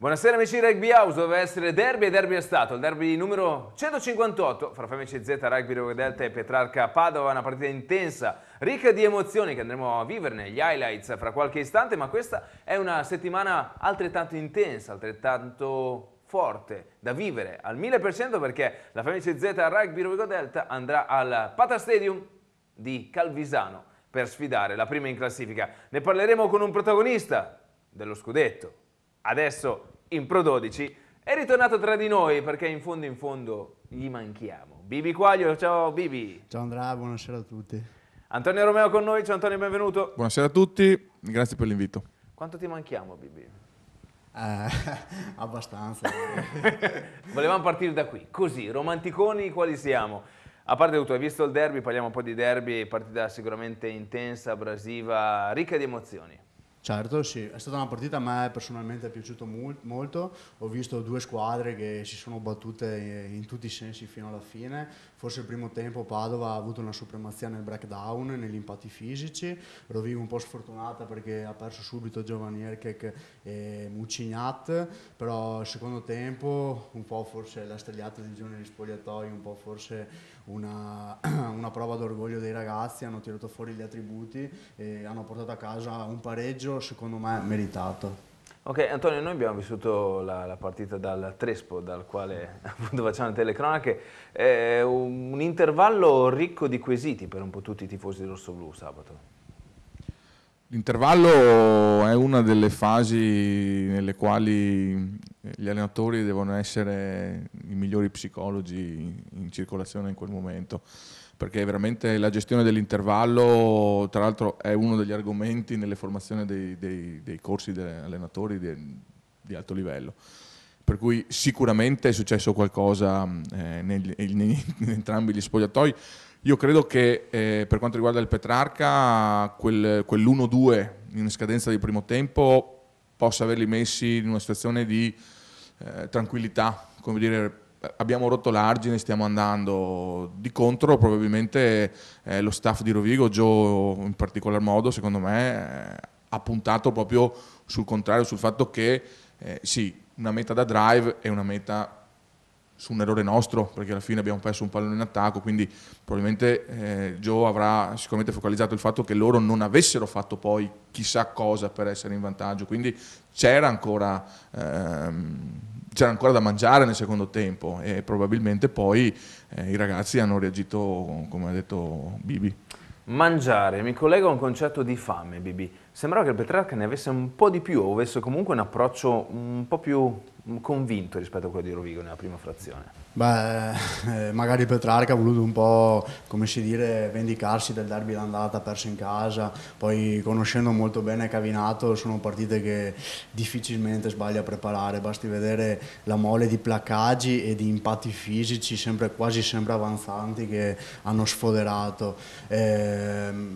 Buonasera amici di Rugby House, doveva essere derby e derby è stato, il derby numero 158 fra FMC Z, Rugby Rovigo Delta e Petrarca Padova, una partita intensa, ricca di emozioni che andremo a viverne, gli highlights fra qualche istante, ma questa è una settimana altrettanto intensa, altrettanto forte da vivere al 1000% perché la FMC Z Rugby Rovigo Delta andrà al Pata Stadium di Calvisano per sfidare la prima in classifica. Ne parleremo con un protagonista dello scudetto. Adesso in Pro 12 è ritornato tra di noi perché in fondo gli manchiamo. Bibi Quaglio, ciao Bibi. Ciao Andrea, buonasera a tutti. Antonio Romeo con noi, ciao Antonio, benvenuto. Buonasera a tutti, grazie per l'invito. Quanto ti manchiamo Bibi? Abbastanza. Volevamo partire da qui, così, romanticoni quali siamo? A parte tutto, hai visto il derby, parliamo un po' di derby, partita sicuramente intensa, abrasiva, ricca di emozioni. Certo, sì, è stata una partita a me personalmente è piaciuto molto, ho visto due squadre che si sono battute in tutti i sensi fino alla fine, forse il primo tempo Padova ha avuto una supremazia nel breakdown, negli impatti fisici, Rovigo un po' sfortunata perché ha perso subito Giovanni Erkek e Mucignat, però il secondo tempo un po' forse la stegliata di giorni negli spogliatoi, un po' forse una prova d'orgoglio dei ragazzi, hanno tirato fuori gli attributi e hanno portato a casa un pareggio secondo me meritato. Ok Antonio, noi abbiamo vissuto la partita dal Trespo, dal quale appunto facciamo le telecronache, un intervallo ricco di quesiti per un po' tutti i tifosi rossoblu sabato. L'intervallo è una delle fasi nelle quali gli allenatori devono essere i migliori psicologi in circolazione in quel momento, perché veramente la gestione dell'intervallo, tra l'altro, è uno degli argomenti nelle formazioni dei corsi degli allenatori di alto livello. Per cui sicuramente è successo qualcosa in entrambi gli spogliatoi. Io credo che per quanto riguarda il Petrarca, quell'1-2 in scadenza di primo tempo possa averli messi in una situazione di tranquillità, come dire, abbiamo rotto l'argine, stiamo andando. Di contro probabilmente lo staff di Rovigo, Joe in particolar modo, secondo me ha puntato proprio sul contrario, sul fatto che sì, una meta da drive è una meta su un errore nostro, perché alla fine abbiamo perso un pallone in attacco, quindi probabilmente Joe avrà sicuramente focalizzato il fatto che loro non avessero fatto poi chissà cosa per essere in vantaggio, quindi c'era ancora da mangiare nel secondo tempo e probabilmente poi i ragazzi hanno reagito come ha detto Bibi. Mangiare, mi collego a un concetto di fame, Bibi. Sembrava che il Petrarca ne avesse un po' di più, o avesse comunque un approccio un po' più convinto rispetto a quello di Rovigo nella prima frazione. Beh, magari Petrarca ha voluto un po', come si dire, vendicarsi del derby d'andata perso in casa, poi conoscendo molto bene Cavinato sono partite che difficilmente sbaglia a preparare, basti vedere la mole di placcaggi e di impatti fisici quasi sempre avanzanti che hanno sfoderato.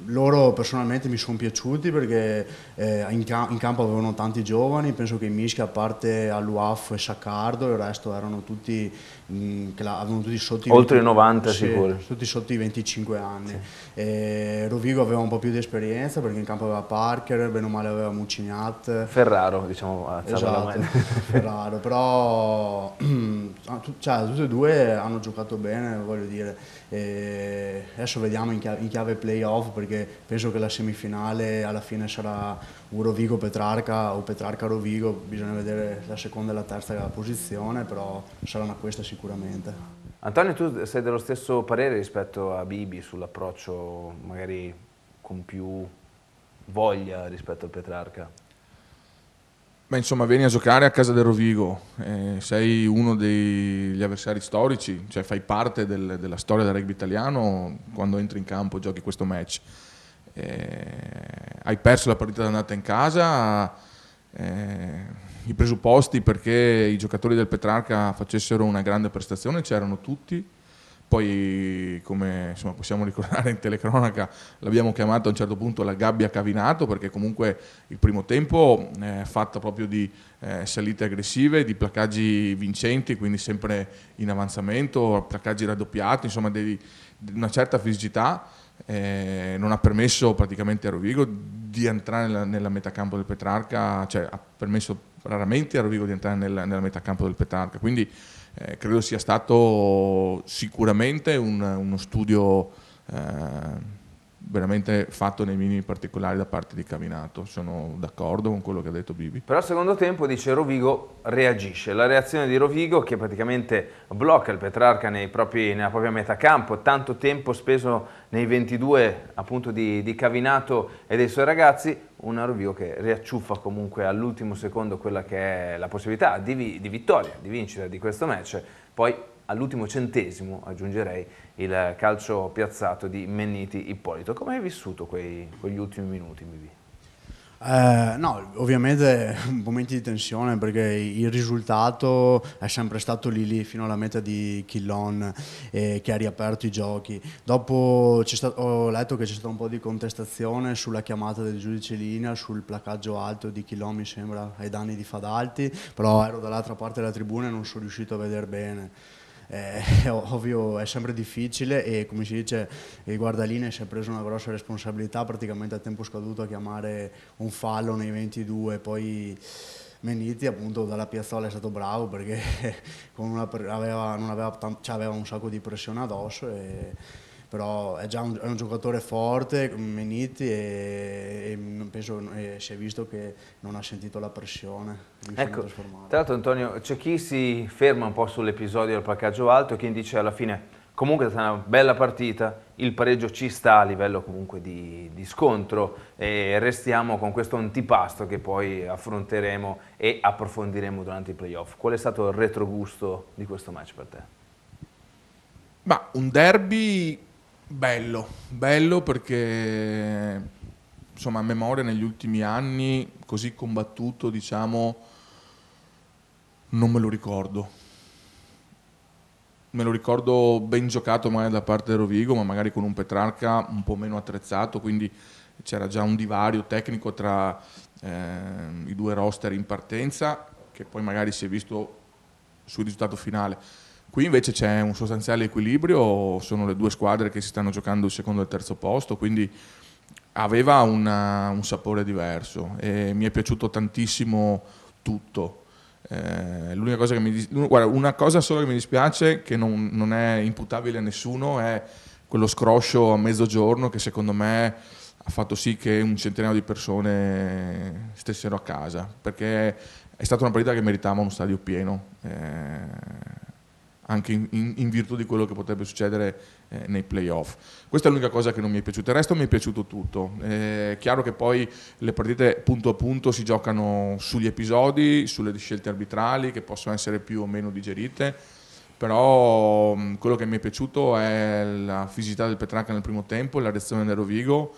Loro personalmente mi sono piaciuti perché in campo avevano tanti giovani, penso che in mischia a parte Aluaf e Saccardo il resto erano tutti avevano tutti sotto oltre i 90 sì, sicuri, tutti sotto i 25 anni. Sì. Rovigo aveva un po' più di esperienza perché in campo aveva Parker, bene o male aveva Mucignat, Ferraro, diciamo, esatto, Ferraro, però cioè, tutti e due hanno giocato bene, voglio dire. Adesso vediamo in chiave playoff perché penso che la semifinale alla fine sarà un Rovigo-Petrarca o Petrarca-Rovigo, bisogna vedere la seconda e la terza posizione, però saranno queste sicuramente. Antonio, tu sei dello stesso parere rispetto a Bibi sull'approccio magari con più voglia rispetto al Petrarca? Beh, insomma, vieni a giocare a casa del Rovigo, sei uno degli avversari storici, cioè fai parte della storia del rugby italiano quando entri in campo, giochi questo match. Hai perso la partita d'andata in casa, i presupposti perché i giocatori del Petrarca facessero una grande prestazione c'erano tutti. Poi, come insomma, possiamo ricordare in telecronaca, l'abbiamo chiamato a un certo punto la gabbia Cavinato, perché comunque il primo tempo è fatta proprio di salite aggressive, di placcaggi vincenti, quindi sempre in avanzamento, placcaggi raddoppiati, insomma di una certa fisicità. non ha permesso praticamente a Rovigo di entrare nella metacampo del Petrarca, cioè ha permesso raramente a Rovigo di entrare nella metacampo del Petrarca, quindi credo sia stato sicuramente uno studio veramente fatto nei minimi particolari da parte di Cavinato. Sono d'accordo con quello che ha detto Bibi. Però al secondo tempo, dice, Rovigo reagisce. La reazione di Rovigo che praticamente blocca il Petrarca nella propria metacampo, tanto tempo speso nei 22 appunto di Cavinato e dei suoi ragazzi, una Rovigo che riacciuffa comunque all'ultimo secondo quella che è la possibilità di vittoria, di vincita di questo match. Poi all'ultimo centesimo, aggiungerei, il calcio piazzato di Menniti Ippolito. Come hai vissuto quegli ultimi minuti, Bibi? No, ovviamente momenti di tensione, perché il risultato è sempre stato lì fino alla meta di Chillon, che ha riaperto i giochi. Dopo ho letto che c'è stata un po' di contestazione sulla chiamata del giudice linea, sul placaggio alto di Chillon, mi sembra, ai danni di Fadalti, però ero dall'altra parte della tribuna e non sono riuscito a vedere bene. Ovvio, è sempre difficile, e come si dice, il guardalinee si è preso una grossa responsabilità praticamente a tempo scaduto a chiamare un fallo nei 22. Poi Menniti appunto dalla piazzola è stato bravo, perché aveva un sacco di pressione addosso, però è già un giocatore forte, Menniti, e penso si è visto che non ha sentito la pressione. Ecco, tra l'altro, Antonio, c'è chi si ferma un po' sull'episodio del placaggio alto e chi dice alla fine comunque è stata una bella partita, il pareggio ci sta a livello comunque di scontro, e restiamo con questo antipasto che poi affronteremo e approfondiremo durante i playoff. Qual è stato il retrogusto di questo match per te? Ma un derby bello perché insomma a memoria negli ultimi anni così combattuto, diciamo, non me lo ricordo. Me lo ricordo ben giocato magari da parte del Rovigo, ma magari con un Petrarca un po' meno attrezzato, quindi c'era già un divario tecnico tra i due roster in partenza, che poi magari si è visto sul risultato finale. Qui invece c'è un sostanziale equilibrio, sono le due squadre che si stanno giocando il secondo e il terzo posto, quindi aveva un sapore diverso e mi è piaciuto tantissimo tutto. L'unica cosa guarda, una cosa solo che mi dispiace, che non è imputabile a nessuno, è quello scroscio a mezzogiorno che secondo me ha fatto sì che un centinaio di persone stessero a casa, perché è stata una partita che meritava uno stadio pieno. Anche in virtù di quello che potrebbe succedere nei playoff. Questa è l'unica cosa che non mi è piaciuta, il resto mi è piaciuto tutto. È chiaro che poi le partite punto a punto si giocano sugli episodi, sulle scelte arbitrali che possono essere più o meno digerite, però quello che mi è piaciuto è la fisicità del Petrarca nel primo tempo, la reazione del Rovigo,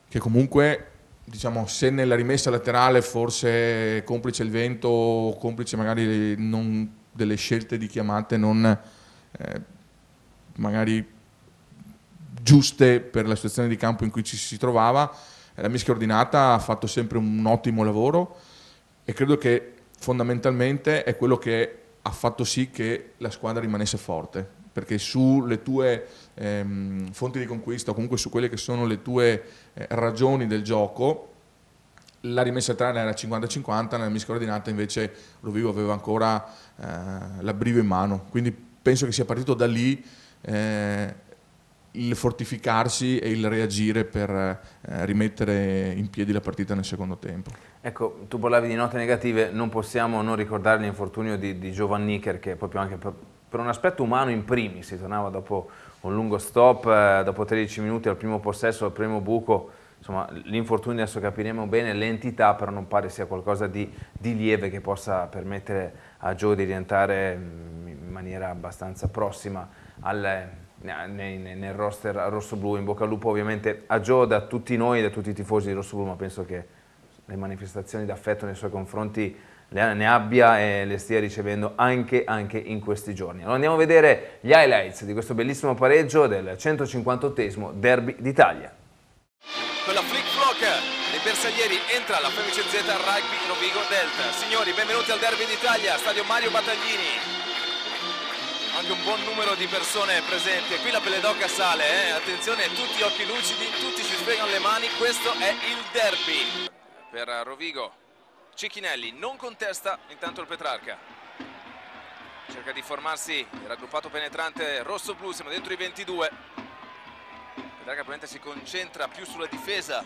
che comunque, diciamo, se nella rimessa laterale forse complice il vento, complice magari delle scelte di chiamate non magari giuste per la situazione di campo in cui ci si trovava, la mischia ordinata ha fatto sempre un ottimo lavoro e credo che fondamentalmente è quello che ha fatto sì che la squadra rimanesse forte, perché sulle tue fonti di conquista o comunque su quelle che sono le tue ragioni del gioco, la rimessa laterale era 50-50, nella mischia ordinata invece Rovigo aveva ancora l'abbrivio in mano, quindi penso che sia partito da lì il fortificarsi e il reagire per rimettere in piedi la partita nel secondo tempo. Ecco, tu parlavi di note negative, non possiamo non ricordare l'infortunio di Giovannicher, che proprio anche per un aspetto umano in primis, si tornava dopo un lungo stop, dopo 13 minuti al primo possesso, al primo buco. Insomma, l'infortunio adesso capiremo bene l'entità, però non pare sia qualcosa di lieve che possa permettere a Gio di rientrare in maniera abbastanza prossima nel roster rossoblu. In bocca al lupo ovviamente a Gio da tutti noi, da tutti i tifosi di rossoblu, ma penso che le manifestazioni d'affetto nei suoi confronti ne abbia e le stia ricevendo anche in questi giorni. Allora andiamo a vedere gli highlights di questo bellissimo pareggio del 158esimo Derby d'Italia. Con la flick flock dei bersaglieri entra la FMCZ Rugby Rovigo Delta. Signori, benvenuti al Derby d'Italia, stadio Mario Battaglini. anche un buon numero di persone presenti. E qui la pelle d'oca sale, attenzione, tutti occhi lucidi, tutti si sfregano le mani. Questo è il derby. Per Rovigo, Cicchinelli non contesta intanto il Petrarca. Cerca di formarsi il raggruppato penetrante rosso-blu, siamo dentro i 22. Petrarca probabilmente si concentra più sulla difesa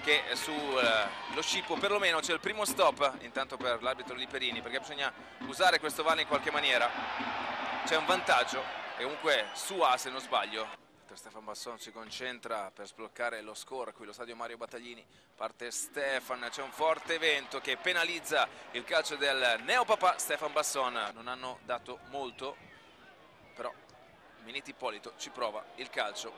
che sullo scippo, perlomeno c'è il primo stop intanto per l'arbitro Liperini, perché bisogna usare questo vale in qualche maniera. C'è un vantaggio e comunque su A, se non sbaglio. Stefan Basson si concentra per sbloccare lo score qui allo stadio Mario Battaglini. Parte Stefan, c'è un forte vento che penalizza il calcio del neopapà Stefan Basson. Non hanno dato molto, però Miniti Ippolito ci prova il calcio.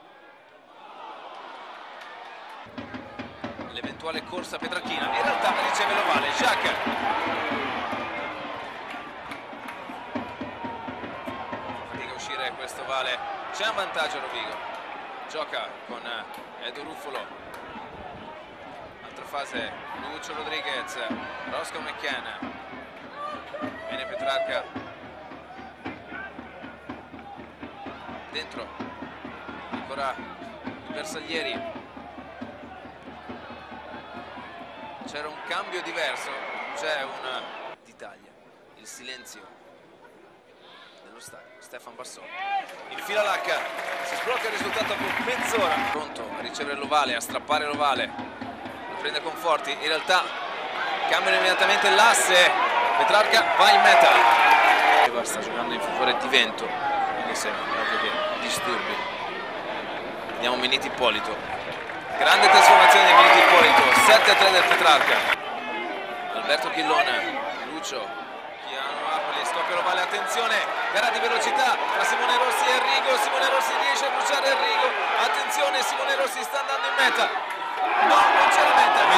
L'eventuale corsa petrarchina, in realtà riceve l'ovale Jacques. Fatica a uscire questo vale, c'è un vantaggio Rovigo. Gioca con Edo Ruffolo, altra fase Lucio Rodriguez, Roscoe McCann, viene Petrarca dentro, ancora i bersaglieri. C'era un cambio diverso, c'è un d'Italia, il silenzio dello stadio. Stefan Basson infila l'H, si sblocca il risultato dopo mezz'ora, pronto a ricevere l'ovale, a strappare l'ovale, lo prende con Forti, in realtà cambia immediatamente l'asse, Petrarca va in meta, sta giocando in favore di vento, anche se ovvio che disturbi. Vediamo Miniti Ippolito, grande trasformazione di Miniti Ippolito, 7-3 del Petrarca. Alberto Chillone, Lucio, scoppia l'ovale, attenzione, gara di velocità tra Simone Rossi e Enrico. Simone Rossi riesce a bruciare Enrico, attenzione, Simone Rossi sta andando in meta, no, non c'è la meta,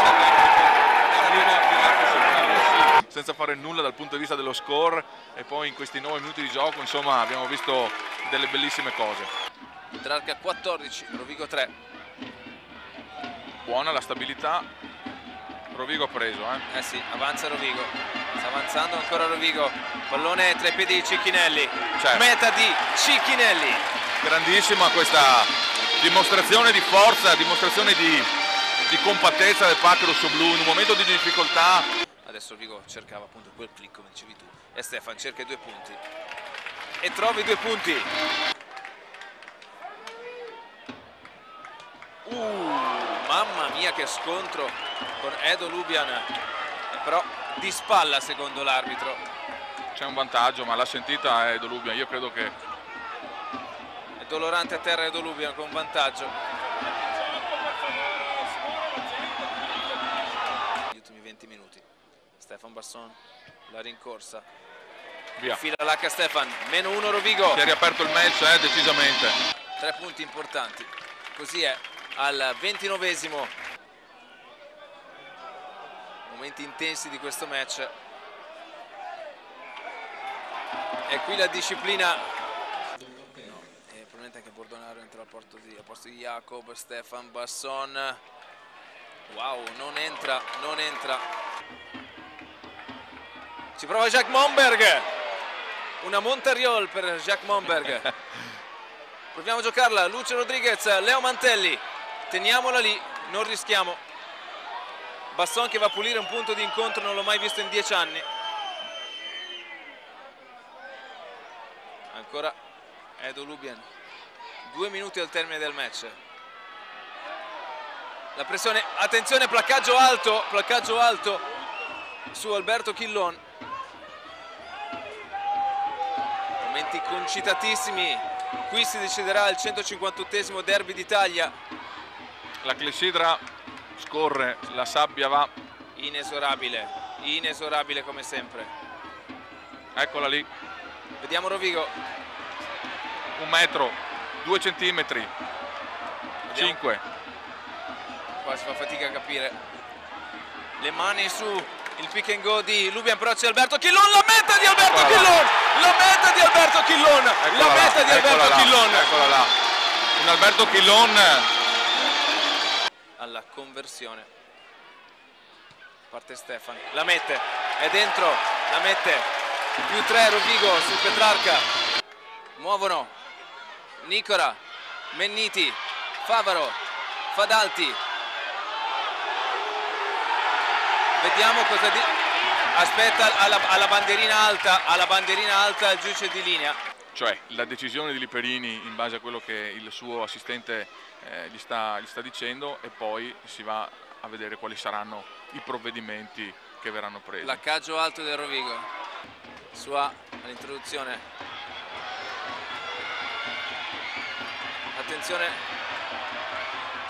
senza fare nulla dal punto di vista dello score, e poi in questi 9 minuti di gioco insomma abbiamo visto delle bellissime cose. Petrarca 14, Rovigo 3. Buona la stabilità, Rovigo ha preso, Eh sì, avanza Rovigo, sta avanzando ancora Rovigo, pallone tra i piedi di Cicchinelli, certo. Meta di Cicchinelli. Grandissima questa dimostrazione di forza, dimostrazione di compattezza del pack rosso-blu in un momento di difficoltà. Adesso Rovigo cercava appunto quel click come dicevi tu, e Stefan cerca i 2 punti e trova i 2 punti. Mamma mia che scontro con Edo Lubian, però di spalla secondo l'arbitro. C'è un vantaggio, ma l'ha sentita Edo Lubian, io credo che... È dolorante a terra Edo Lubian con vantaggio. Gli ultimi 20 minuti. Stefan Basson, la rincorsa. Via. Fila l'H Stefan, -1 Rovigo. Si è riaperto il match, decisamente. 3 punti importanti, così è al 29esimo. Momenti intensi di questo match. E qui la disciplina. No, e probabilmente anche Bordonaro entra al posto di Jacob. Stefan Basson. Wow, non entra. Ci prova Jacques Monberg. Una Montariol per Jacques Monberg. Proviamo a giocarla, Lucio Rodriguez, Leo Mantelli. Teniamola lì, non rischiamo. Basson che va a pulire un punto di incontro, non l'ho mai visto in 10 anni. Ancora Edo Lubian. 2 minuti al termine del match. La pressione, attenzione, placcaggio alto su Alberto Chillon. Momenti concitatissimi. Qui si deciderà il 158esimo derby d'Italia. La clessidra scorre, la sabbia va. Inesorabile come sempre. Eccola lì. Vediamo Rovigo. 1 metro, 2 centimetri, 5. Qua si fa fatica a capire. Le mani su il pick and go di Lubian, però c'è Alberto Chillon, la meta di Alberto Chillon! La meta di Alberto Chillon! La meta di Alberto Chillon! Eccola là. Un Alberto Chillon alla conversione. Parte Stefan, la mette, è dentro, la mette. +3 Rovigo sul Petrarca. muovono Nicola, Menniti, Favaro, Fadalti. Vediamo cosa aspetta alla bandierina alta il giudice di linea. Cioè la decisione di Liperini in base a quello che il suo assistente gli sta dicendo, e poi si va a vedere quali saranno i provvedimenti che verranno presi. Placcaggio alto del Rovigo, Sua all'introduzione, attenzione,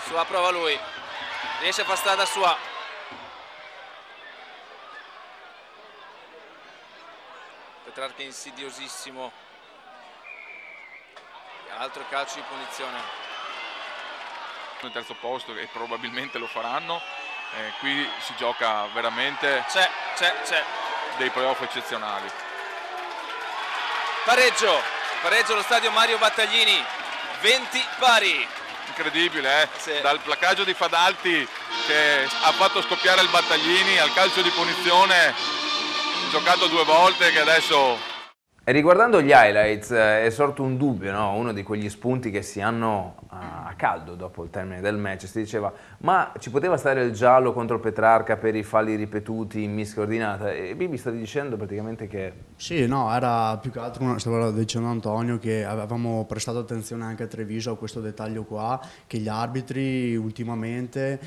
Sua prova lui, riesce a far strada Sua. Petrarca insidiosissimo, altro calcio di punizione. Nel terzo posto, e probabilmente lo faranno, qui si gioca veramente C'è dei playoff eccezionali. pareggio allo stadio Mario Battaglini, 20 pari. Incredibile, Sì. Dal placcaggio di Fadalti che ha fatto scoppiare il Battaglini al calcio di punizione giocato 2 volte, che adesso... E riguardando gli highlights è sorto un dubbio, no? Uno di quegli spunti che si hanno a caldo dopo il termine del match. Si diceva, ma ci poteva stare il giallo contro Petrarca per i falli ripetuti in mischia ordinata? E Bibi sta dicendo praticamente che... Sì, no, era più che altro, stava dicendo Antonio, che avevamo prestato attenzione anche a Treviso a questo dettaglio qua, che gli arbitri ultimamente,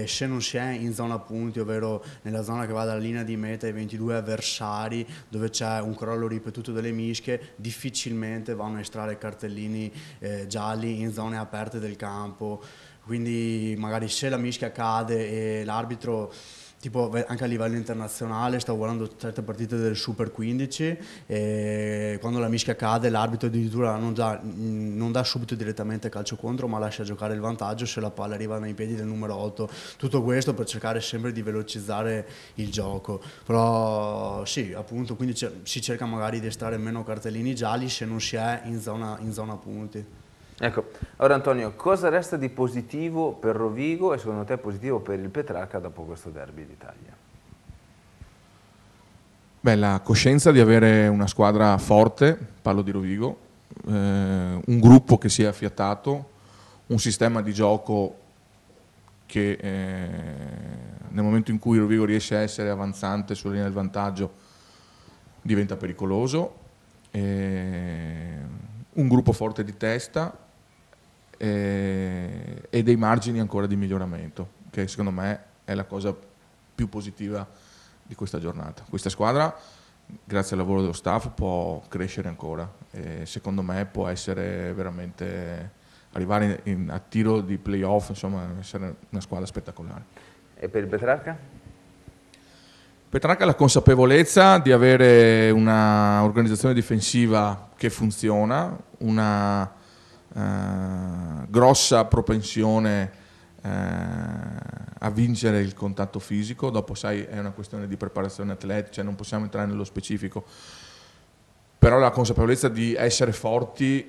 se non si è in zona punti, ovvero nella zona che va dalla linea di meta ai 22 avversari, dove c'è un crollo ripetuto delle mischie, difficilmente vanno a estrarre cartellini gialli in zone aperte del campo. Quindi magari se la mischia cade e l'arbitro, tipo anche a livello internazionale, stavo guardando certe partite del Super 15 e quando la mischia cade l'arbitro addirittura non dà subito direttamente calcio contro, ma lascia giocare il vantaggio se la palla arriva nei piedi del numero 8. Tutto questo per cercare sempre di velocizzare il gioco. Però sì, appunto, quindi si cerca magari di estrarre meno cartellini gialli se non si è in zona punti. Ecco, ora Antonio, cosa resta di positivo per Rovigo e secondo te positivo per il Petrarca dopo questo derby d'Italia? Beh, la coscienza di avere una squadra forte, parlo di Rovigo, un gruppo che si è affiatato, un sistema di gioco che nel momento in cui Rovigo riesce a essere avanzante sulla linea del vantaggio diventa pericoloso, un gruppo forte di testa e dei margini ancora di miglioramento, che secondo me è la cosa più positiva di questa giornata. Questa squadra, grazie al lavoro dello staff, può crescere ancora e secondo me può essere veramente, arrivare a tiro di playoff, insomma essere una squadra spettacolare. E per il Petrarca? Petrarca ha la consapevolezza di avere una organizzazione difensiva che funziona, una grossa propensione a vincere il contatto fisico. Dopo, sai, è una questione di preparazione atletica, cioè non possiamo entrare nello specifico, però la consapevolezza di essere forti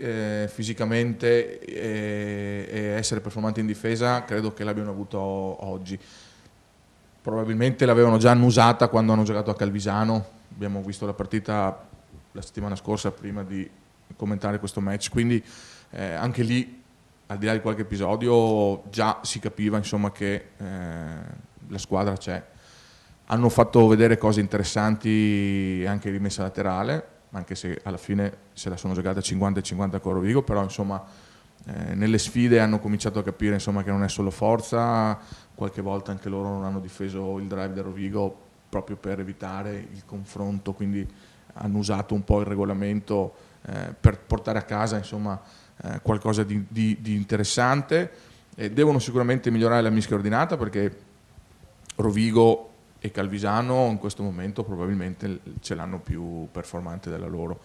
fisicamente e essere performanti in difesa credo che l'abbiano avuto oggi. Probabilmente l'avevano già annusata quando hanno giocato a Calvisano, abbiamo visto la partita la settimana scorsa prima di commentare questo match, quindi anche lì, al di là di qualche episodio, già si capiva insomma che la squadra c'è. Hanno fatto vedere cose interessanti anche in rimessa laterale, anche se alla fine se la sono giocata 50-50 con Rovigo, però insomma nelle sfide hanno cominciato a capire insomma che non è solo forza. Qualche volta anche loro non hanno difeso il drive da Rovigo proprio per evitare il confronto, quindi hanno usato un po' il regolamento per portare a casa insomma qualcosa di interessante. Devono sicuramente migliorare la mischia ordinata, perché Rovigo e Calvisano in questo momento probabilmente ce l'hanno più performante della loro.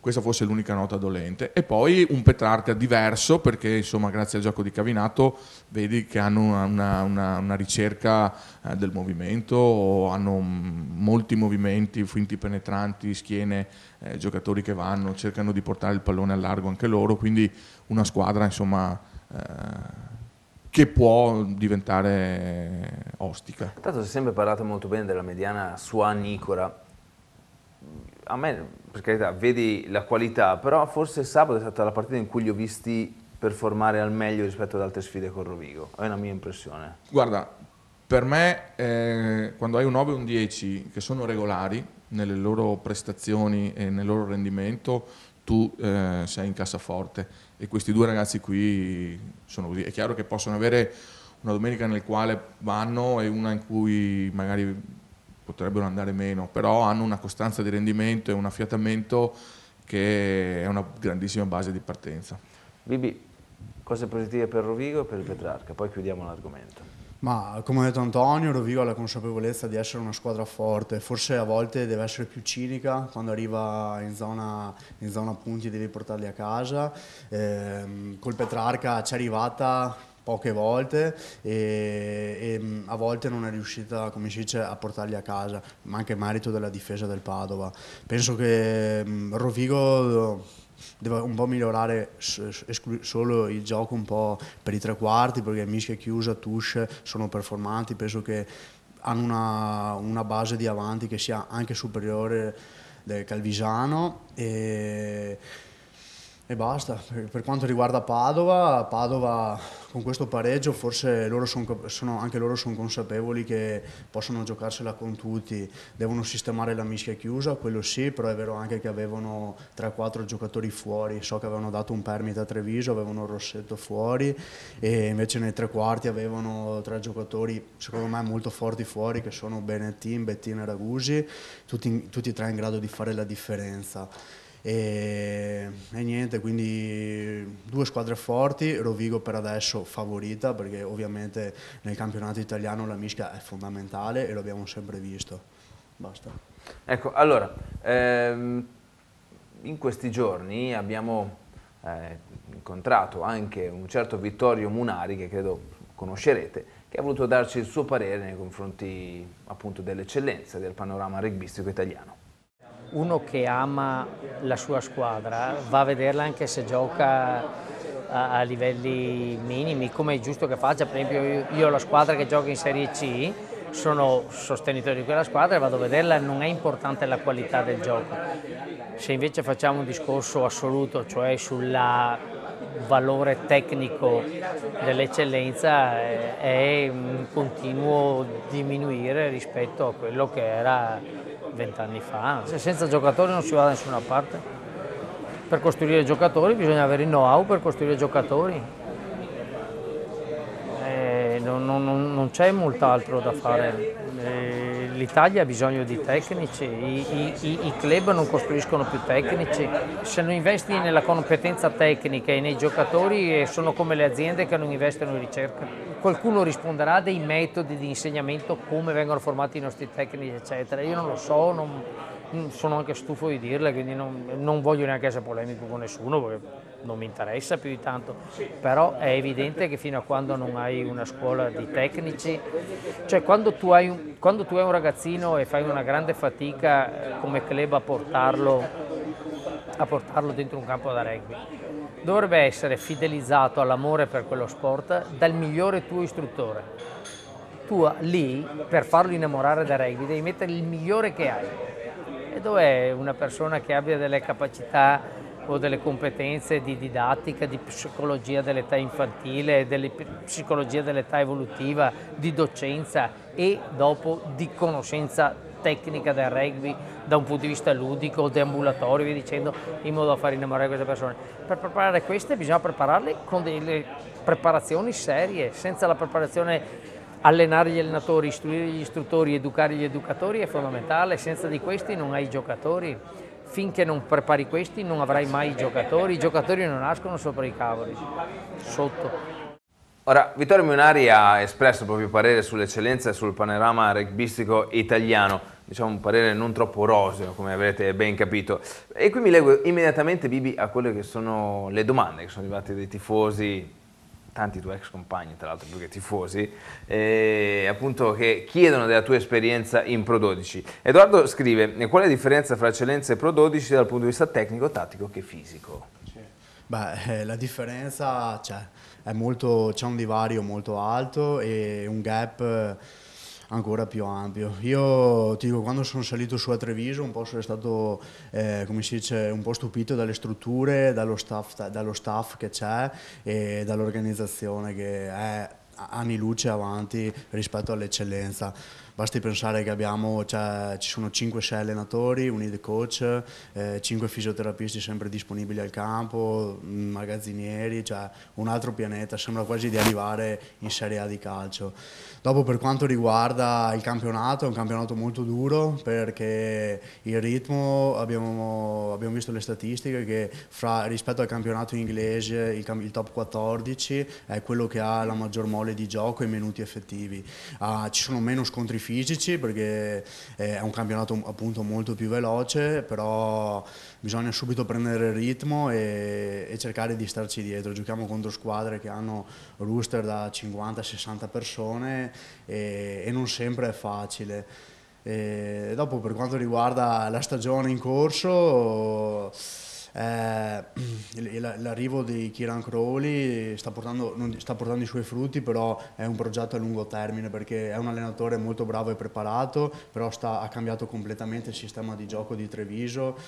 Questa fosse l'unica nota dolente. E poi un Petrarca diverso, perché insomma grazie al gioco di Cavinato vedi che hanno una ricerca del movimento, hanno molti movimenti, finti penetranti, schiene, giocatori che vanno, cercano di portare il pallone al largo anche loro, quindi una squadra insomma che può diventare ostica. Tanto si è sempre parlato molto bene della mediana Sua Nicora. a me, per carità, vedi la qualità, però forse sabato è stata la partita in cui li ho visti performare al meglio rispetto ad altre sfide con Rovigo, è una mia impressione. Guarda, per me quando hai un 9 e un 10 che sono regolari nelle loro prestazioni e nel loro rendimento, tu sei in cassaforte, e questi due ragazzi qui sono così. È chiaro che possono avere una domenica nel quale vanno e una in cui magari potrebbero andare meno, però hanno una costanza di rendimento e un affiatamento che è una grandissima base di partenza. Bibi, cose positive per Rovigo e per il Petrarca, poi chiudiamo l'argomento. Ma come ha detto Antonio, Rovigo ha la consapevolezza di essere una squadra forte, forse a volte deve essere più cinica, quando arriva in zona punti devi portarli a casa. Col Petrarca ci è arrivata poche volte e a volte non è riuscita, come si dice, a portarli a casa, ma anche merito della difesa del Padova. Penso che Rovigo deve un po' migliorare solo il gioco un po' per i tre quarti, perché Mischia, Chiusa, Tush sono performanti, penso che hanno una base di avanti che sia anche superiore del Calvisano e basta. Per quanto riguarda Padova con questo pareggio forse anche loro sono consapevoli che possono giocarsela con tutti, devono sistemare la Mischia Chiusa, quello sì, però è vero anche che avevano 3-4 giocatori fuori, so che avevano dato un permit a Treviso, avevano Rossetto fuori e invece nei tre quarti avevano 3 giocatori secondo me molto forti fuori, che sono Benettin, Bettina e Ragusi, tutti e tre in grado di fare la differenza. E niente, quindi 2 squadre forti, Rovigo per adesso favorita, perché ovviamente nel campionato italiano la Mischia è fondamentale e lo abbiamo sempre visto. Basta. Ecco, allora, in questi giorni abbiamo incontrato anche un certo Vittorio Munari, che credo conoscerete, che ha voluto darci il suo parere nei confronti appunto dell'eccellenza del panorama rugbyistico italiano. Uno che ama la sua squadra va a vederla anche se gioca a livelli minimi, come è giusto che faccia. Per esempio io ho la squadra che gioca in Serie C, sono sostenitore di quella squadra e vado a vederla, non è importante la qualità del gioco. Se invece facciamo un discorso assoluto, cioè sul valore tecnico dell'eccellenza, è un continuo diminuire rispetto a quello che era 20 anni fa. Senza giocatori non si va da nessuna parte. Per costruire giocatori bisogna avere il know-how per costruire giocatori. Non c'è molt'altro da fare. L'Italia ha bisogno di tecnici, i club non costruiscono più tecnici. Se non investi nella competenza tecnica e nei giocatori sono come le aziende che non investono in ricerca. Qualcuno risponderà dei metodi di insegnamento, come vengono formati i nostri tecnici, eccetera. Io non lo so, sono anche stufo di dirle, quindi non voglio neanche essere polemico con nessuno, perché non mi interessa più di tanto, però è evidente che fino a quando non hai una scuola di tecnici, cioè quando tu hai un ragazzino e fai una grande fatica come club a portarlo dentro un campo da rugby, dovrebbe essere fidelizzato all'amore per quello sport dal migliore tuo istruttore. Tu lì, per farlo innamorare del rugby, devi mettere il migliore che hai. E dov'è una persona che abbia delle capacità o delle competenze di didattica, di psicologia dell'età infantile, delle psicologia dell'età evolutiva, di docenza e dopo di conoscenza tecnica del rugby da un punto di vista ludico, deambulatorio, via dicendo, in modo da far innamorare queste persone. Per preparare queste bisogna prepararle con delle preparazioni serie, senza la preparazione. Allenare gli allenatori, istruire gli istruttori, educare gli educatori è fondamentale, senza di questi non hai giocatori. Finché non prepari questi non avrai mai i giocatori non nascono sopra i cavoli, sotto. Ora, Vittorio Munari ha espresso il proprio parere sull'eccellenza e sul panorama rugbyistico italiano, diciamo un parere non troppo roseo, come avrete ben capito. E qui mi leggo immediatamente, Bibi, a quelle che sono le domande che sono arrivate dai tifosi, tanti tuoi ex compagni tra l'altro più che tifosi, appunto che chiedono della tua esperienza in Pro 12. Edoardo scrive: qual è la differenza fra eccellenza e Pro 12 dal punto di vista tecnico, tattico che fisico? Beh, la differenza c'è un divario molto alto e un gap ancora più ampio. Io ti dico, quando sono salito su a Treviso un po' sono stato, come si dice, un po' stupito dalle strutture, dallo staff che c'è e dall'organizzazione che è anni luce avanti rispetto all'eccellenza. Basti pensare che ci sono 5-6 allenatori, un head coach, 5 fisioterapisti sempre disponibili al campo, magazzinieri, cioè un altro pianeta, sembra quasi di arrivare in Serie A di calcio. Dopo, per quanto riguarda il campionato, è un campionato molto duro perché il ritmo, abbiamo visto le statistiche che rispetto al campionato inglese il top 14 è quello che ha la maggior mole di gioco e minuti effettivi. Ci sono meno scontri fisici perché è un campionato appunto molto più veloce, però bisogna subito prendere il ritmo e cercare di starci dietro. Giochiamo contro squadre che hanno roster da 50-60 persone e non sempre è facile. E dopo, per quanto riguarda la stagione in corso, l'arrivo di Kieran Crowley sta portando i suoi frutti, però è un progetto a lungo termine perché è un allenatore molto bravo e preparato, però ha cambiato completamente il sistema di gioco di Treviso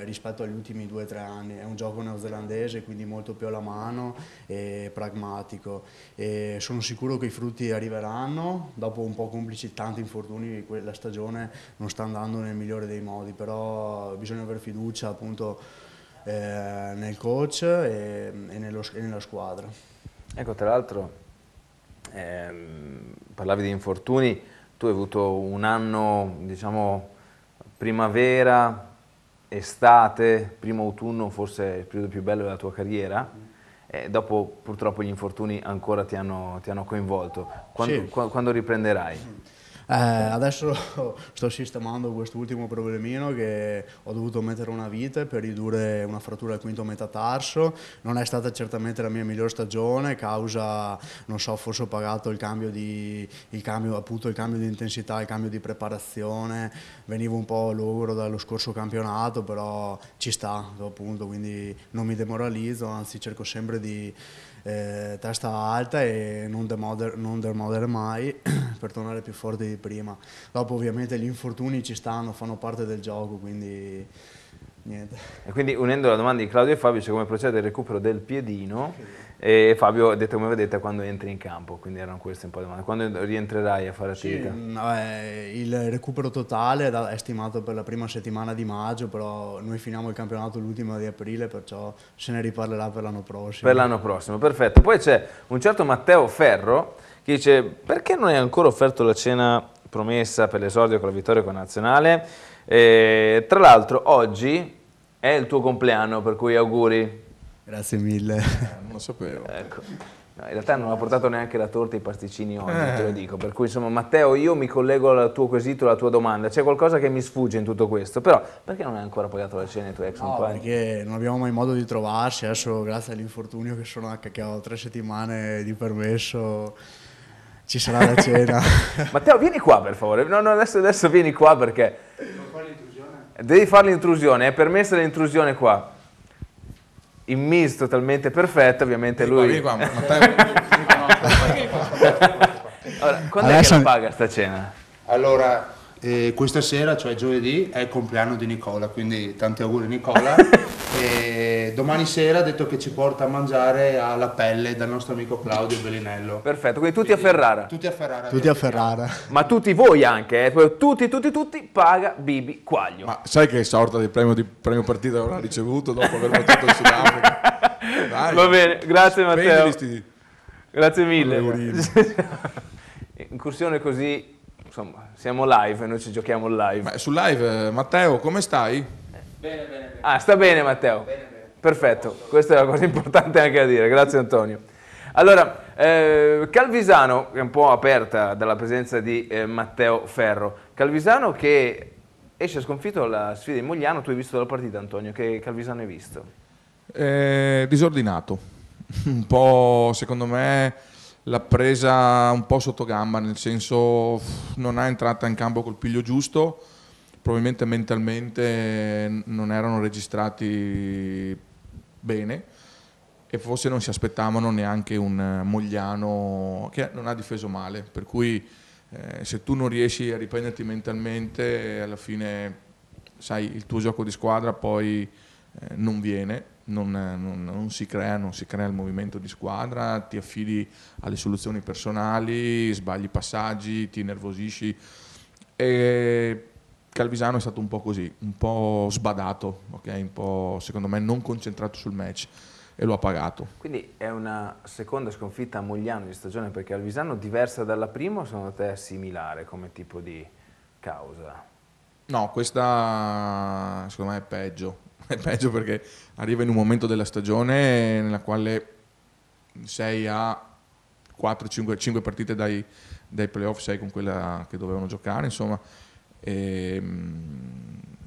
rispetto agli ultimi 2 o 3 anni. È un gioco neozelandese, quindi molto più alla mano e pragmatico, e sono sicuro che i frutti arriveranno. Dopo un po' complici tanti infortuni, la stagione non sta andando nel migliore dei modi, però bisogna avere fiducia appunto nel coach e nella squadra. Ecco, tra l'altro parlavi di infortuni, tu hai avuto un anno, diciamo, primavera, estate, primo autunno, forse il periodo più bello della tua carriera, dopo purtroppo gli infortuni ancora ti hanno coinvolto. Quando riprenderai? Adesso sto sistemando quest'ultimo problemino, che ho dovuto mettere una vite per ridurre una frattura al quinto metatarso. Non è stata certamente la mia miglior stagione, causa, non so, forse ho pagato il cambio di intensità, il cambio di preparazione. Venivo un po' logoro dallo scorso campionato, però ci sta appunto, quindi non mi demoralizzo, anzi cerco sempre di testa alta e non demodere mai per tornare più forte di prima. Dopo ovviamente gli infortuni ci stanno, fanno parte del gioco, quindi niente. E quindi, unendo la domanda di Claudio e Fabio, c'è come procede il recupero del piedino, e Fabio ha detto come vedete quando entri in campo, quindi erano queste un po' le domande. Quando rientrerai a fare attività? Il recupero totale è stimato per la prima settimana di maggio, però noi finiamo il campionato l'ultima di aprile, perciò se ne riparlerà per l'anno prossimo. Per l'anno prossimo, perfetto. Poi c'è un certo Matteo Ferro che dice: perché non hai ancora offerto la cena promessa per l'esordio con la vittoria con la nazionale? Tra l'altro oggi è il tuo compleanno, per cui auguri. Grazie mille. Non lo sapevo. Ecco. No, in realtà non ha portato neanche la torta e i pasticcini oggi, te lo dico. Per cui insomma, Matteo, io mi collego al tuo quesito, alla tua domanda. C'è qualcosa che mi sfugge in tutto questo, però perché non hai ancora pagato la cena ai tuoi ex compagni? Perché non abbiamo mai modo di trovarsi. Adesso, grazie all'infortunio che ho 3 settimane di permesso, ci sarà la cena. Matteo, vieni qua per favore. No, adesso vieni qua perché devi fare l'intrusione, è permessa l'intrusione qua. In Miss totalmente perfetto, ovviamente lui. Vieni qua, Matteo. Allora, quando è che la paga sta cena? Allora, questa sera, cioè giovedì, è il compleanno di Nicola, quindi tanti auguri Nicola. E domani sera ha detto che ci porta a mangiare alla pelle dal nostro amico Claudio Bellinello. Perfetto, quindi tutti a Ferrara. Tutti a Ferrara. Tutti a Ferrara. Ma tutti voi anche, tutti, paga Bibi Quaglio. Ma sai che sorta di premio partita avrà ricevuto dopo aver battuto il Sudafrica? Dai, va bene, grazie Matteo. spendi Grazie mille. eurini. Incursione così, insomma, siamo live, noi ci giochiamo live. Ma su live, Matteo, come stai? Bene. Ah, sta bene Matteo? Bene. Perfetto, questa è la cosa importante anche da dire, grazie Antonio. Allora, Calvisano, è un po' aperta dalla presenza di Matteo Ferro. Calvisano che esce sconfitto alla sfida di Mogliano. Tu hai visto la partita, Antonio, che Calvisano hai visto? Disordinato, un po', secondo me l'ha presa un po' sotto gamba, nel senso non è entrata in campo col piglio giusto, probabilmente mentalmente non erano registrati bene e forse non si aspettavano neanche un Mogliano che non ha difeso male, per cui Se tu non riesci a riprenderti mentalmente, alla fine, sai, il tuo gioco di squadra poi non viene, non si crea il movimento di squadra, ti affidi alle soluzioni personali, sbagli passaggi, ti nervosisci. E Calvisano è stato un po' così, un po' sbadato, okay? Un po', secondo me, non concentrato sul match, e lo ha pagato. Quindi è una seconda sconfitta a Mogliano di stagione per Calvisano, diversa dalla prima o secondo te è similare come tipo di causa? No, questa secondo me è peggio. È peggio perché arriva in un momento della stagione nella quale sei a 4-5 partite dai playoff, sei con quella che dovevano giocare, insomma, e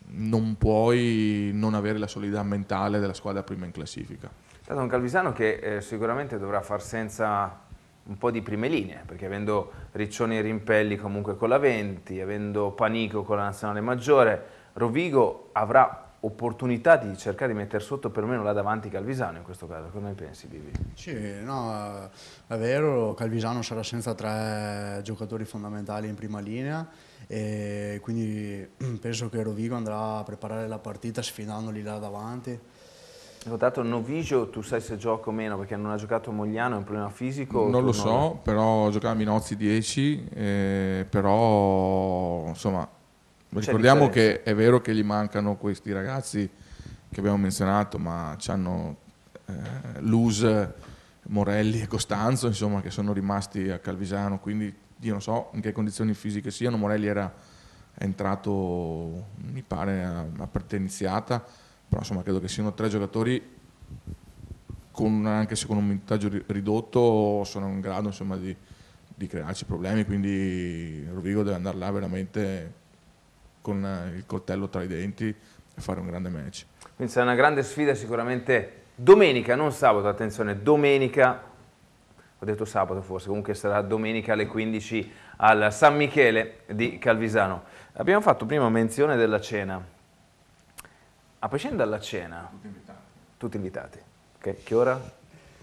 non puoi non avere la solidità mentale della squadra prima in classifica. È stato un Calvisano che sicuramente dovrà far senza un po' di prime linee, perché avendo Riccioni e Rimpelli comunque con la 20, avendo Panico con la nazionale maggiore, Rovigo avrà opportunità di cercare di mettere sotto perlomeno là davanti Calvisano in questo caso. Come ne pensi, Bibi? Sì, no, è vero, Calvisano sarà senza 3 giocatori fondamentali in prima linea e quindi penso che Rovigo andrà a preparare la partita sfidandoli là davanti. Ho dato Novisio, tu sai se gioca o meno perché non ha giocato a Mogliano, è un problema fisico? Non lo so, però giocava a Minozzi 10, però insomma ricordiamo che è vero che gli mancano questi ragazzi che abbiamo menzionato, ma c'hanno Luz, Morelli e Costanzo, insomma, che sono rimasti a Calvisano, quindi io non so in che condizioni fisiche siano. Morelli è entrato, mi pare, a partita iniziata, però insomma credo che siano 3 giocatori anche se con un minutaggio ridotto sono in grado, insomma, di crearci problemi, quindi Rovigo deve andare là veramente con il coltello tra i denti e fare un grande match. Quindi sarà una grande sfida sicuramente domenica, non sabato, attenzione, domenica, ho detto sabato forse, comunque sarà domenica alle 15 al San Michele di Calvisano. Abbiamo fatto prima menzione della cena. A prescindere dalla cena, tutti invitati. Okay. Che ora?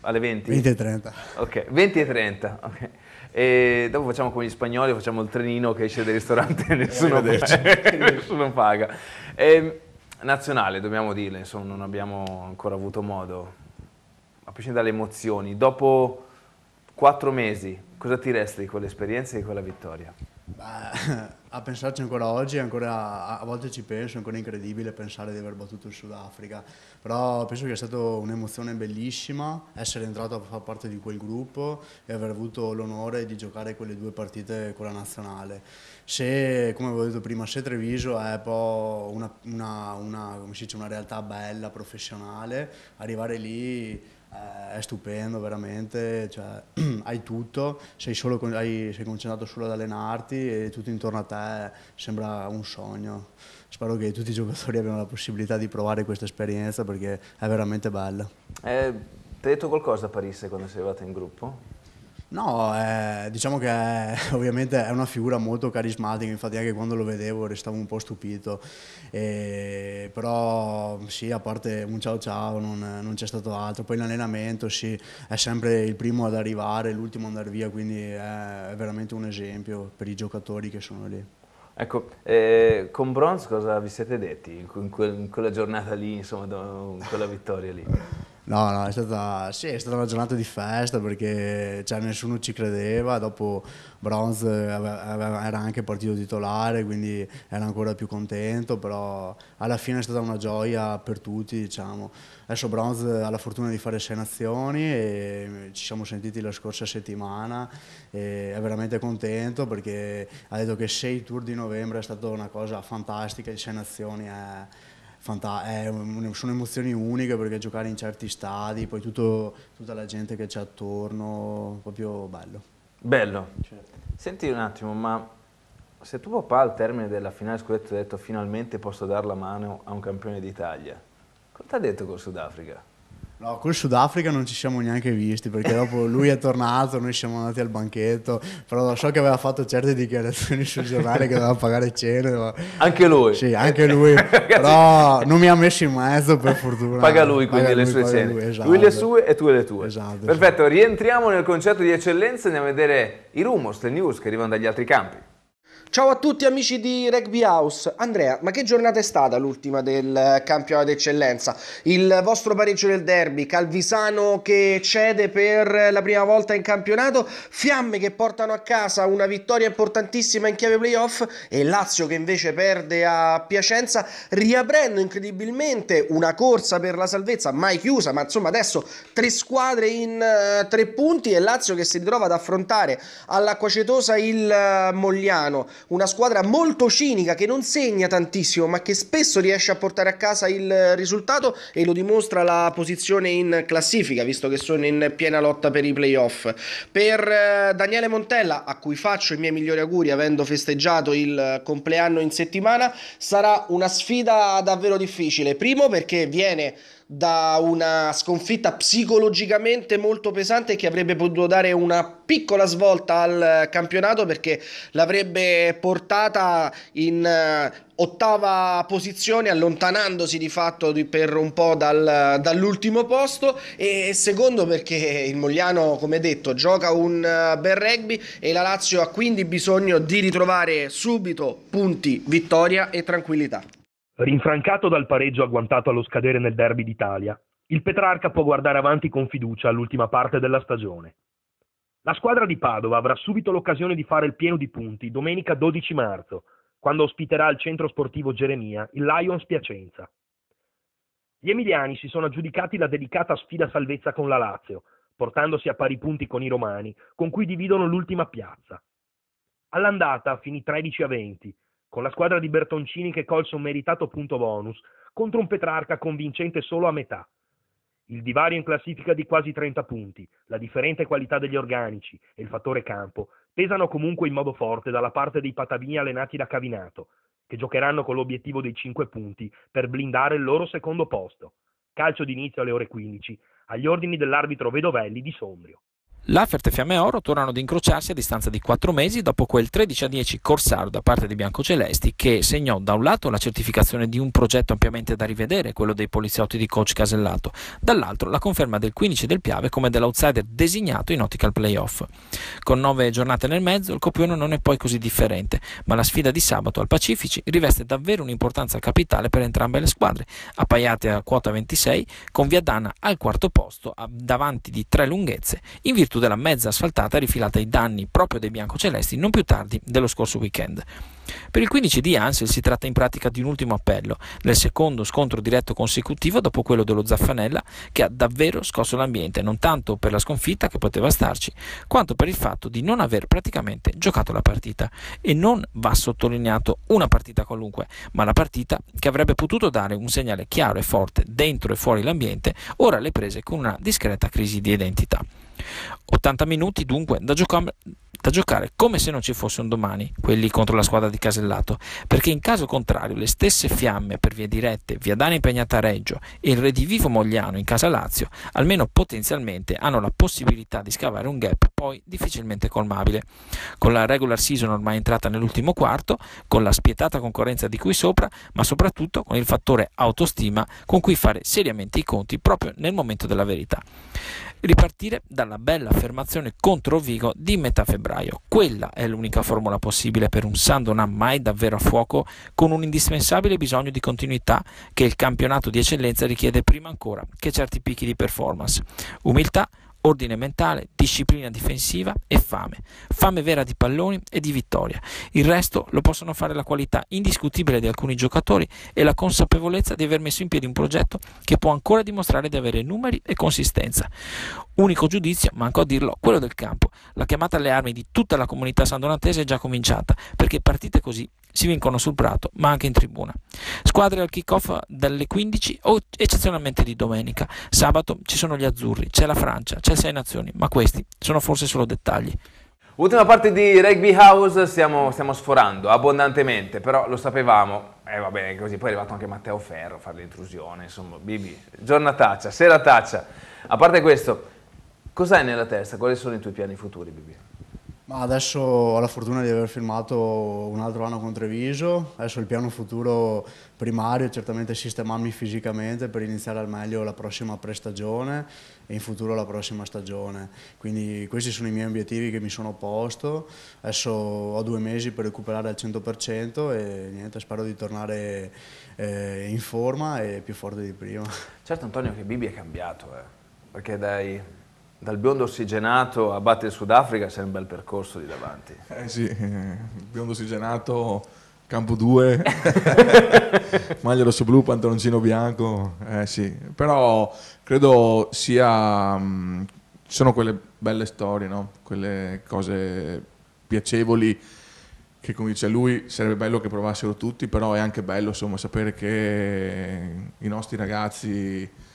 Alle 20? 20:30. Ok, 20:30. Okay. E dopo facciamo con gli spagnoli, facciamo il trenino che esce dal ristorante e nessuno paga. Nazionale, dobbiamo dirle, insomma, non abbiamo ancora avuto modo, a prescindere dalle emozioni, dopo 4 mesi, cosa ti resta di quell'esperienza e di quella vittoria? Beh, a pensarci ancora oggi, ancora, a volte ci penso, è ancora incredibile pensare di aver battuto il Sudafrica, però penso che è stata un'emozione bellissima essere entrato a far parte di quel gruppo e aver avuto l'onore di giocare quelle 2 partite con la nazionale. Se, come avevo detto prima, se Treviso è poi come si dice, una realtà bella, professionale, arrivare lì è stupendo veramente, cioè, hai tutto, sei concentrato solo ad allenarti e tutto intorno a te sembra un sogno. Spero che tutti i giocatori abbiano la possibilità di provare questa esperienza perché è veramente bella. Ti ha detto qualcosa a Parisse quando sei arrivato in gruppo? No, diciamo che ovviamente è una figura molto carismatica, infatti anche quando lo vedevo restavo un po' stupito, però sì, a parte un ciao ciao non c'è stato altro. Poi l'allenamento sì, è sempre il primo ad arrivare, l'ultimo ad andare via, quindi è veramente un esempio per i giocatori che sono lì. Ecco, con Bronze cosa vi siete detti in quella giornata lì, insomma, in quella vittoria lì? No, è stata una giornata di festa perché cioè, nessuno ci credeva, dopo Bronze era anche partito titolare, quindi era ancora più contento, però alla fine è stata una gioia per tutti, diciamo. Adesso Bronze ha la fortuna di fare 6 nazioni e ci siamo sentiti la scorsa settimana e è veramente contento perché ha detto che 6 tour di novembre è stata una cosa fantastica, le 6 nazioni sono emozioni uniche perché giocare in certi stadi, poi tutta la gente che c'è attorno, proprio bello. Bello. Certo. Senti un attimo, ma se tuo papà al termine della finale scudetto ha detto finalmente posso dar la mano a un campione d'Italia, cosa ti ha detto col Sudafrica? No, col Sudafrica non ci siamo neanche visti perché dopo lui è tornato, noi siamo andati al banchetto, però so che aveva fatto certe dichiarazioni sul giornale che doveva pagare cene. Ma... Anche lui? Sì, anche lui, però non mi ha messo in mezzo per fortuna. Paga lui quindi le sue cene. Esatto. Lui le sue e tu le tue. Esatto. Perfetto, rientriamo nel concetto di eccellenza e andiamo a vedere i rumors, le news che arrivano dagli altri campi. Ciao a tutti amici di Rugby House. Andrea, ma che giornata è stata l'ultima del campionato d'eccellenza? Il vostro pareggio del derby, Calvisano che cede per la prima volta in campionato, Fiamme che portano a casa una vittoria importantissima in chiave playoff e Lazio che invece perde a Piacenza, riaprendo incredibilmente una corsa per la salvezza mai chiusa, ma insomma adesso 3 squadre in 3 punti e Lazio che si ritrova ad affrontare all'Acquacetosa il Mogliano. Una squadra molto cinica che non segna tantissimo ma che spesso riesce a portare a casa il risultato e lo dimostra la posizione in classifica visto che sono in piena lotta per i playoff. Per Daniele Montella, a cui faccio i miei migliori auguri avendo festeggiato il compleanno in settimana, sarà una sfida davvero difficile. Primo perché viene da una sconfitta psicologicamente molto pesante che avrebbe potuto dare una piccola svolta al campionato perché l'avrebbe portata in ottava posizione allontanandosi di fatto per un po' dall'ultimo posto e secondo perché il Mogliano come detto gioca un bel rugby e la Lazio ha quindi bisogno di ritrovare subito punti, vittoria e tranquillità. Rinfrancato dal pareggio agguantato allo scadere nel derby d'Italia, il Petrarca può guardare avanti con fiducia all'ultima parte della stagione. La squadra di Padova avrà subito l'occasione di fare il pieno di punti domenica 12 marzo, quando ospiterà al centro sportivo Geremia il Lions Piacenza. Gli emiliani si sono aggiudicati la delicata sfida salvezza con la Lazio, portandosi a pari punti con i romani, con cui dividono l'ultima piazza. All'andata finì 13-20, con la squadra di Bertoncini che colse un meritato punto bonus contro un Petrarca convincente solo a metà. Il divario in classifica di quasi 30 punti, la differente qualità degli organici e il fattore campo pesano comunque in modo forte dalla parte dei patavini allenati da Cavinato, che giocheranno con l'obiettivo dei 5 punti per blindare il loro secondo posto. Calcio d'inizio alle ore 15, agli ordini dell'arbitro Vedovelli di Sondrio. Laffert e Fiamme Oro tornano ad incrociarsi a distanza di 4 mesi dopo quel 13-10 corsaro da parte dei biancocelesti che segnò da un lato la certificazione di un progetto ampiamente da rivedere, quello dei poliziotti di coach Casellato, dall'altro la conferma del 15 del Piave come dell'outsider designato in ottica al playoff. Con 9 giornate nel mezzo il copione non è poi così differente, ma la sfida di sabato al Pacifici riveste davvero un'importanza capitale per entrambe le squadre, appaiate a quota 26 con Viadana al quarto posto davanti di 3 lunghezze in virtù della mezza asfaltata rifilata ai danni proprio dei biancocelesti non più tardi dello scorso weekend. Per il 15 di Ansel si tratta in pratica di un ultimo appello, nel secondo scontro diretto consecutivo dopo quello dello Zaffanella che ha davvero scosso l'ambiente, non tanto per la sconfitta che poteva starci, quanto per il fatto di non aver praticamente giocato la partita. E non va sottolineato una partita qualunque, ma la partita che avrebbe potuto dare un segnale chiaro e forte dentro e fuori l'ambiente, ora alle prese con una discreta crisi di identità. 80 minuti dunque da giocare come se non ci fosse un domani, quelli contro la squadra di Casellato, perché in caso contrario le stesse Fiamme per vie dirette, Viadana impegnata a Reggio e il redivivo Mogliano in casa Lazio, almeno potenzialmente hanno la possibilità di scavare un gap poi difficilmente colmabile. Con la regular season ormai entrata nell'ultimo quarto, con la spietata concorrenza di qui sopra, ma soprattutto con il fattore autostima con cui fare seriamente i conti proprio nel momento della verità. Ripartire dalla bella affermazione contro Vigo di metà febbraio. Quella è l'unica formula possibile per un Sandonà mai davvero a fuoco, con un indispensabile bisogno di continuità che il campionato di eccellenza richiede prima ancora che certi picchi di performance. Umiltà, ordine mentale, disciplina difensiva e fame vera di palloni e di vittoria. Il resto lo possono fare la qualità indiscutibile di alcuni giocatori e la consapevolezza di aver messo in piedi un progetto che può ancora dimostrare di avere numeri e consistenza. Unico giudizio, manco a dirlo, quello del campo. La chiamata alle armi di tutta la comunità sandonatese è già cominciata, perché partite così si vincono sul prato, ma anche in tribuna. Squadre al kick-off dalle 15 o eccezionalmente di domenica. Sabato ci sono gli azzurri, c'è la Francia, c'è il Sei Nazioni, ma questi sono forse solo dettagli. Ultima parte di Rugby House, stiamo sforando abbondantemente, però lo sapevamo, va bene così, poi è arrivato anche Matteo Ferro a fare l'intrusione, insomma, Bibi, giornataccia, serataccia. A parte questo, cos'hai nella testa? Quali sono i tuoi piani futuri, Bibi? Ma adesso ho la fortuna di aver firmato un altro anno con Treviso, adesso il piano futuro primario è certamente sistemarmi fisicamente per iniziare al meglio la prossima prestagione e in futuro la prossima stagione. Quindi questi sono i miei obiettivi che mi sono posto, adesso ho 2 mesi per recuperare al 100% e niente, spero di tornare in forma e più forte di prima. Certo Antonio che Bibi è cambiato, perché dal biondo ossigenato a battere il Sudafrica c'è un bel percorso lì davanti. Sì, biondo ossigenato, campo 2, maglia rosso-blu, pantaloncino bianco, sì. Però credo sono quelle belle storie, no? Quelle cose piacevoli che, come dice lui, sarebbe bello che provassero tutti, però è anche bello, insomma, sapere che i nostri ragazzi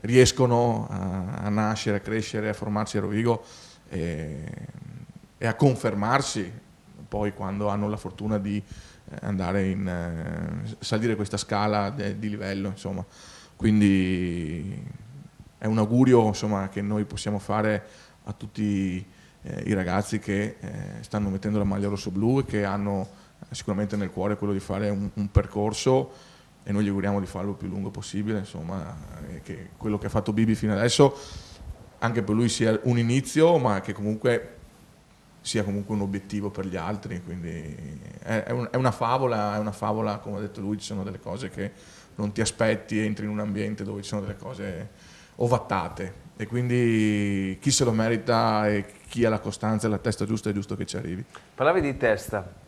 riescono a nascere, a crescere, a formarsi a Rovigo e a confermarsi poi quando hanno la fortuna di andare salire questa scala di livello, insomma. Quindi è un augurio, insomma, che noi possiamo fare a tutti i ragazzi che stanno mettendo la maglia rosso-blu e che hanno sicuramente nel cuore quello di fare un percorso, e noi gli auguriamo di farlo il più lungo possibile, insomma, che quello che ha fatto Bibi fino adesso anche per lui sia un inizio, ma che comunque sia comunque un obiettivo per gli altri. Quindi è una favola, come ha detto lui, ci sono delle cose che non ti aspetti, entri in un ambiente dove ci sono delle cose ovattate, e quindi chi se lo merita e chi ha la costanza e la testa giusta è giusto che ci arrivi. Parlavi di testa.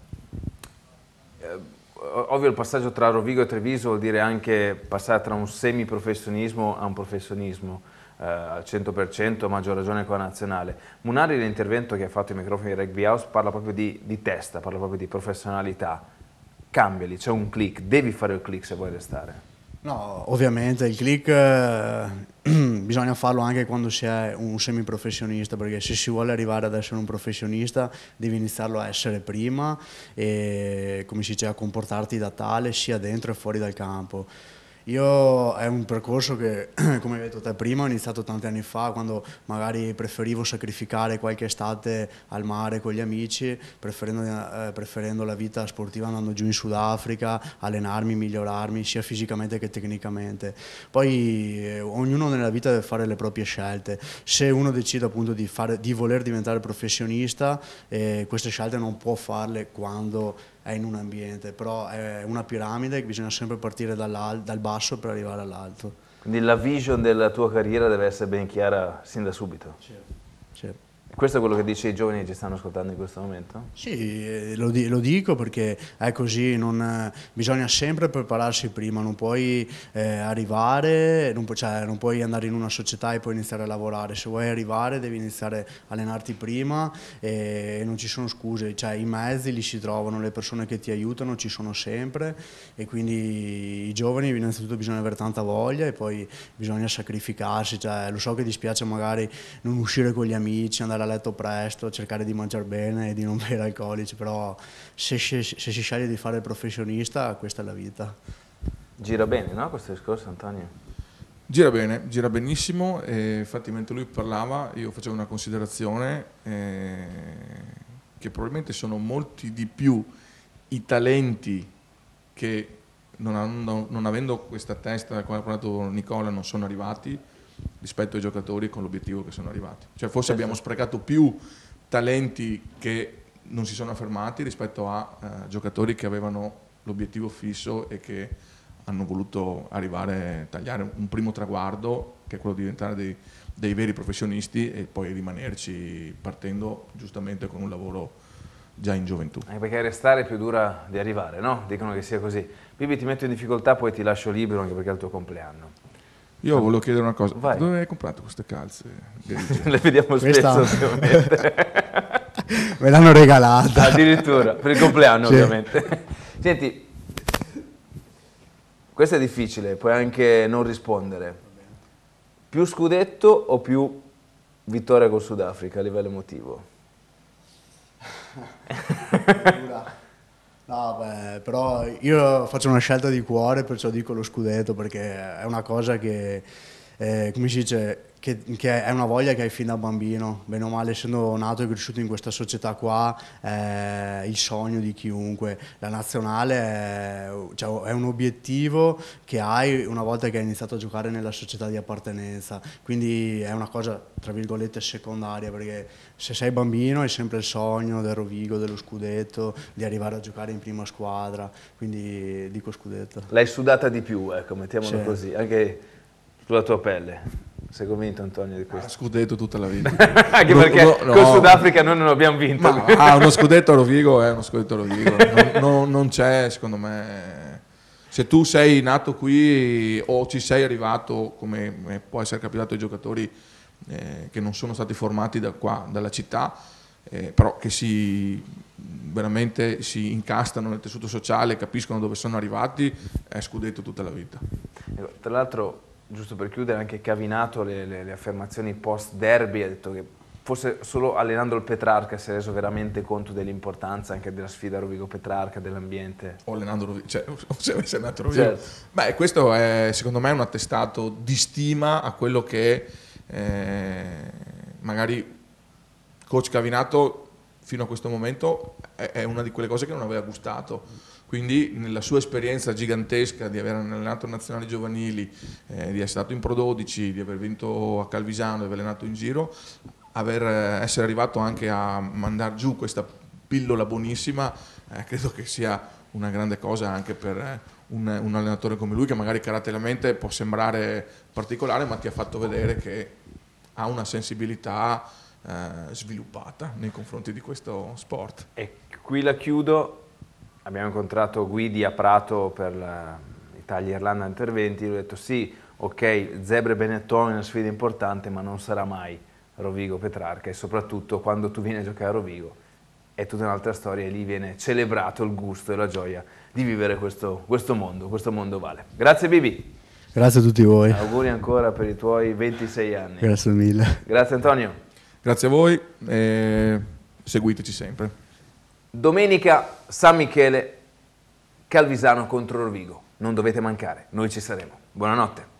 Ovvio il passaggio tra Rovigo e Treviso vuol dire anche passare tra un semiprofessionismo a un professionismo al 100%, a maggior ragione con la nazionale. Munari, l'intervento che ha fatto ai microfoni di Rugby House, parla proprio di testa, parla proprio di professionalità. Cambiali, c'è un click, devi fare il click se vuoi restare. No, ovviamente il click bisogna farlo anche quando si è un semiprofessionista, perché se si vuole arrivare ad essere un professionista devi iniziarlo a essere prima e, come si dice, a comportarti da tale sia dentro e fuori dal campo. È un percorso che, come hai detto te prima, ho iniziato tanti anni fa, quando magari preferivo sacrificare qualche estate al mare con gli amici, preferendo la vita sportiva andando giù in Sudafrica, allenarmi, migliorarmi sia fisicamente che tecnicamente. Poi ognuno nella vita deve fare le proprie scelte. Se uno decide appunto di voler diventare professionista, queste scelte non può farle quando è in un ambiente, però è una piramide che bisogna sempre partire dal basso per arrivare all'alto. Quindi la vision della tua carriera deve essere ben chiara sin da subito. Certo. Questo è quello che dice i giovani che ci stanno ascoltando in questo momento? Sì, lo dico perché è così, bisogna sempre prepararsi prima, non puoi arrivare, non puoi andare in una società e poi iniziare a lavorare. Se vuoi arrivare devi iniziare a allenarti prima e non ci sono scuse, cioè i mezzi li si trovano, le persone che ti aiutano ci sono sempre, e quindi i giovani innanzitutto bisogna avere tanta voglia e poi bisogna sacrificarsi. Cioè, lo so che dispiace magari non uscire con gli amici, andare a letto presto, cercare di mangiare bene e di non bere alcolici, però se si sceglie di fare il professionista, questa è la vita. Gira bene, no, questo discorso, Antonio? Gira bene, gira benissimo, e infatti mentre lui parlava io facevo una considerazione che probabilmente sono molti di più i talenti che non avendo questa testa, come ha parlato Nicola, non sono arrivati rispetto ai giocatori con l'obiettivo che sono arrivati. Cioè forse abbiamo sprecato più talenti che non si sono affermati rispetto a giocatori che avevano l'obiettivo fisso e che hanno voluto arrivare, tagliare un primo traguardo, che è quello di diventare dei veri professionisti e poi rimanerci, partendo giustamente con un lavoro già in gioventù. Anche perché restare è più dura di arrivare, no? Dicono che sia così. Bibi, ti metto in difficoltà, poi ti lascio libero anche perché è il tuo compleanno. Io volevo chiedere una cosa. Vai. Dove hai comprato queste calze? Le vediamo spesso, ovviamente. Me l'hanno regalata. Addirittura, per il compleanno, sì. Ovviamente. Senti, questo è difficile, puoi anche non rispondere. Più scudetto o più vittoria col Sudafrica a livello emotivo? No, beh, però io faccio una scelta di cuore, perciò dico lo scudetto, perché è una cosa che, come si dice, che è una voglia che hai fin da bambino, bene o male, essendo nato e cresciuto in questa società qua, è il sogno di chiunque. La nazionale è un obiettivo che hai una volta che hai iniziato a giocare nella società di appartenenza, quindi è una cosa, tra virgolette, secondaria, perché se sei bambino hai sempre il sogno del Rovigo, dello scudetto, di arrivare a giocare in prima squadra, quindi dico scudetto. L'hai sudata di più, ecco, mettiamolo Sì. così, anche sulla tua pelle. Sei convinto, Antonio, di questo? Scudetto tutta la vita. Anche perché col Sudafrica noi non abbiamo vinto. Uno scudetto a Rovigo è uno scudetto a Rovigo. Non c'è, secondo me. Se tu sei nato qui o ci sei arrivato, come può essere capitato ai giocatori che non sono stati formati da qua, dalla città, però che veramente si incastano nel tessuto sociale, capiscono dove sono arrivati, è scudetto tutta la vita. Tra l'altro, giusto per chiudere, anche Cavinato le affermazioni post derby ha detto che forse solo allenando il Petrarca si è reso veramente conto dell'importanza anche della sfida Rovigo-Petrarca, dell'ambiente. O allenando Rovigo, cioè se avesse andato Rovigo. Certo. Beh, questo è secondo me un attestato di stima a quello che magari coach Cavinato fino a questo momento è una di quelle cose che non aveva gustato. Quindi nella sua esperienza gigantesca di aver allenato nazionali giovanili, di essere stato in Pro 12, di aver vinto a Calvisano, di aver allenato in giro, essere arrivato anche a mandare giù questa pillola buonissima, credo che sia una grande cosa anche per un allenatore come lui, che magari caratterialmente può sembrare particolare, ma ti ha fatto vedere che ha una sensibilità sviluppata nei confronti di questo sport. E qui la chiudo. Abbiamo incontrato Guidi a Prato per Italia-Irlanda Interventi, gli ho detto sì, ok, Zebre e Benetton è una sfida importante, ma non sarà mai Rovigo-Petrarca, e soprattutto quando tu vieni a giocare a Rovigo è tutta un'altra storia e lì viene celebrato il gusto e la gioia di vivere questo mondo vale. Grazie Bibi. Grazie a tutti voi. Auguri ancora per i tuoi 26 anni. Grazie mille. Grazie Antonio. Grazie a voi e seguiteci sempre. Domenica San Michele, Calvisano contro Rovigo. Non dovete mancare, noi ci saremo. Buonanotte.